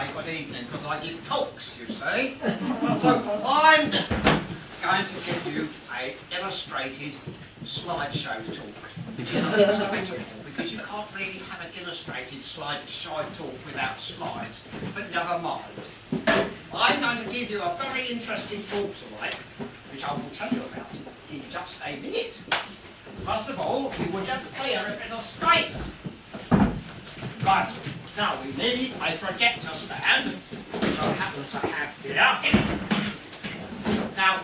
say good evening because I give talks, you see. So I'm going to give you an illustrated slideshow talk, which is a bit metaphor because you can't really have an illustrated slideshow talk without slides, but never mind. I'm going to give you a very interesting talk tonight, which I will tell you about in just a minute. First of all, we will just clear a bit of space. Right, now we need a projector stand, which I happen to have here. Now,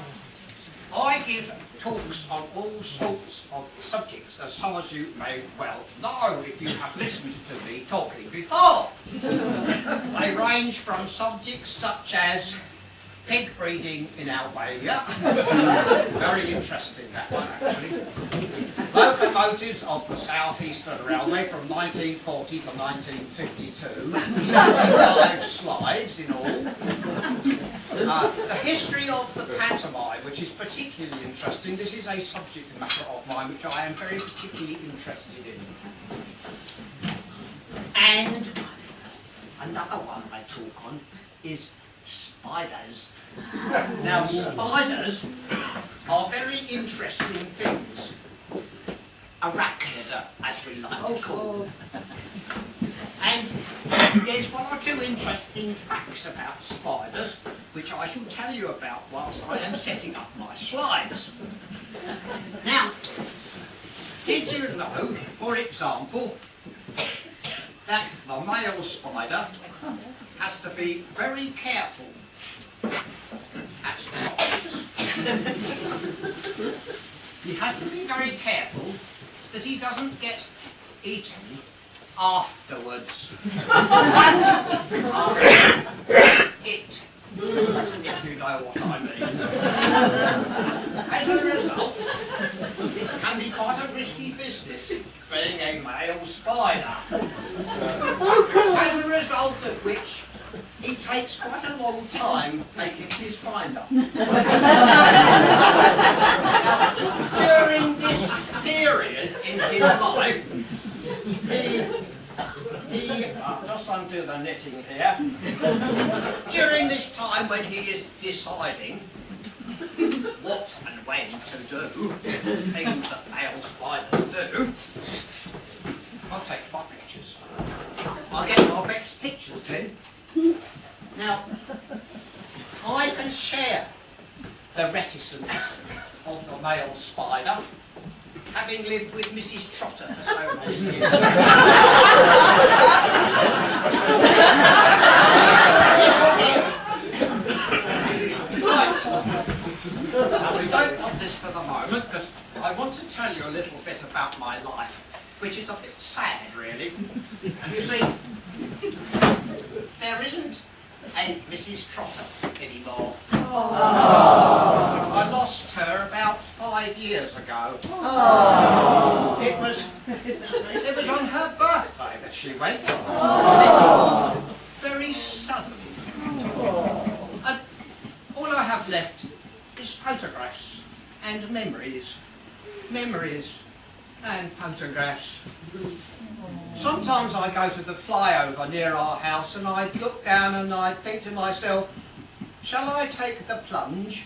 I give talks on all sorts of subjects, as some of you may well know if you have listened to me talking before. They range from subjects such as pig breeding in Albania, very interesting that one actually, locomotives of the South Eastern Railway from 1940 to 1952, 75 slides in all, the history of the pantomime, which is particularly interesting. This is a subject matter of mine which I am very particularly interested in. And another one I talk on is spiders. Now, spiders are very interesting things. Arachnids, as we like to call them. And there's one or two interesting facts about spiders, which I shall tell you about whilst I am setting up my slides. Now, did you know, for example, that the male spider has to be very careful at times. He has to be very careful that he doesn't get eaten afterwards. After it, if you know what I mean. As a result, it can be quite a risky business being a male spider. As a result of which, he takes quite a long time making his find up. Now, during this period in his life, just undo the knitting here. During this time when he is deciding what and when to do, things that male spiders do, I'll take my pictures. I'll get my best pictures then. Now, I can share the reticence of the male spider, having lived with Mrs. Trotter for so many years. Right. Now, we don't want this for the moment, because I want to tell you a little bit about my life, which is a bit sad, really. You see, there isn't a Mrs. Trotter anymore. I lost her about 5 years ago. It was on her birthday that she went. It was very sudden. And all I have left is photographs and memories. Memories and photographs. Sometimes I go to the flyover near our house and I look down and I think to myself, shall I take the plunge?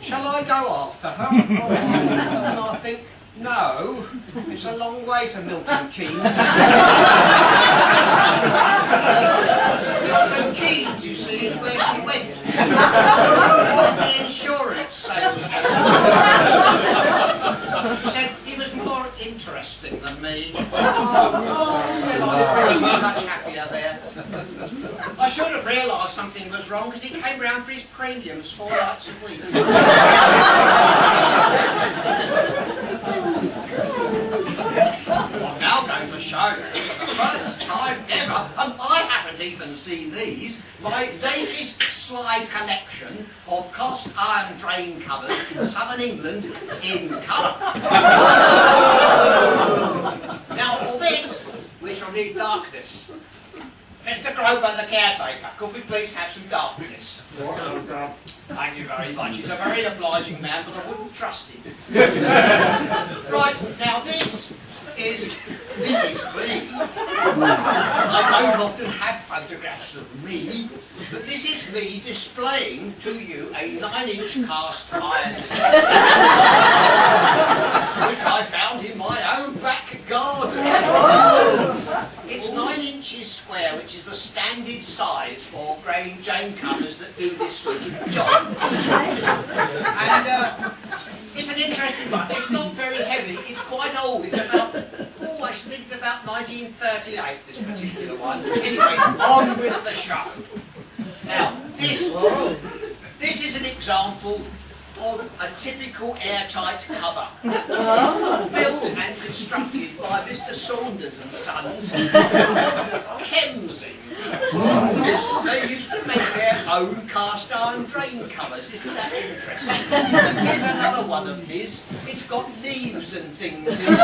Shall I go after her? And I think, no, it's a long way to Milton Keynes. Milton Keynes, you see, is where she went. The insurance salesman. She said he was more interesting than me. Well, I was very much happier there. I should have realised something was wrong because he came round for his premiums 4 nights a week. I'm now going to show you for the first time ever, and I haven't even seen these, my latest slide collection of cast iron drain covers in southern England in colour. Now for this, we shall need darkness. Mr. Grover, the caretaker, could we please have some darkness? Thank you very much. He's a very obliging man, but I wouldn't trust him. Right, now this is this is me. I don't often have photographs of me, but this is me displaying to you a 9-inch cast iron which I found in my own back garden. It's 9 inches square, which is the standard size for Jane covers that do this sort of job. And it's an interesting one. It's not very heavy. It's quite old. It's about, I should think about 1938, this particular one. Anyway, on with the show. Now, this is an example of a typical airtight cover, built and constructed by Mr. Saunders and Sons, Kemsing. They used to make their own cast iron drain covers. Isn't that interesting? And here's another one of his. It's got leaves and things in it.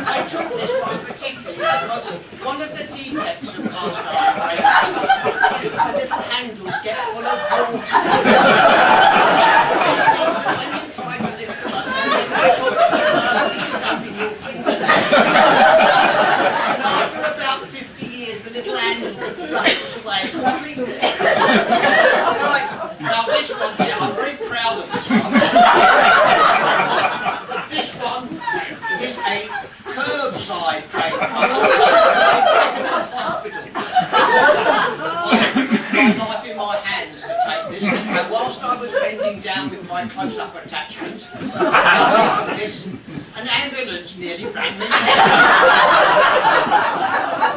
I took this one particularly because one of the defects of cast iron drain covers is that the little handles get full of water. This means that when you try to lift them up, there's all sorts of nasty stuff in your fingernails. And after about 50 years, the little handle rusts away completely. Right, now this one here, I'm very proud of this one. This one is a curbside drain cover in a hospital. I put my life in my hands to take this, and whilst I was bending down with my close-up attachment, this, an ambulance nearly ran me down.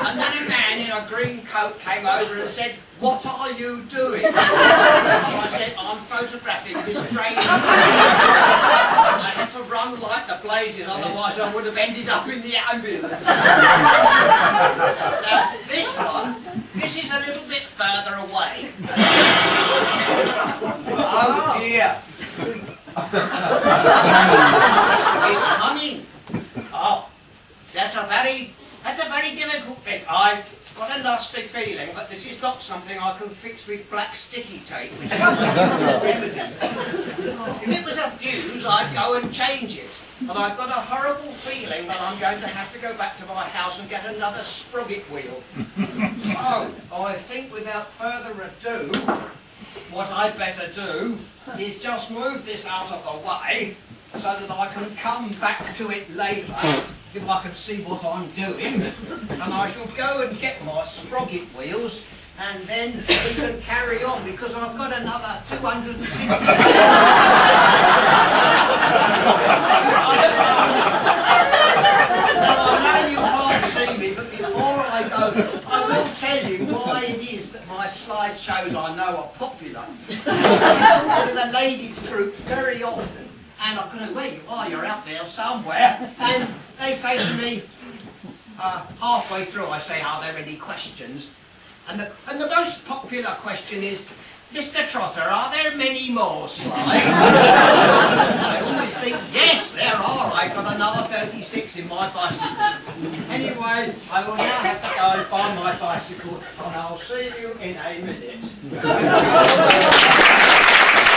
And then a man in a green coat came over and said, "What are you doing?" And I said, "I'm photographing this drain." I had to run like the blazes, otherwise I would have ended up in the ambulance. Now, this one, this is a little bit further away. Oh dear. It's humming. Oh, that's a very difficult bit. I've got a nasty feeling that this is not something I can fix with black sticky tape, which is my usual remedy. If it was a fuse, I'd go and change it. But I've got a horrible feeling that I'm going to have to go back to my house and get another sprocket wheel. So, I think without further ado, what I'd better do is just move this out of the way so that I can come back to it later if I can see what I'm doing. And I shall go and get my sprocket wheels and then we can carry on because I've got another 260. Now I know you can't see me, but before I go, I will tell you why it is that my slideshows I know are popular. I talk with a ladies group very often, and I can know where you are, you're out there somewhere, and they say to me, halfway through I say, "Are there any questions?" And the most popular question is, "Mr. Trotter, are there many more slides?" I always think, yes, there are. I've got another 36 in my bicycle. Anyway, I will now have to go and find my bicycle, and I'll see you in a minute.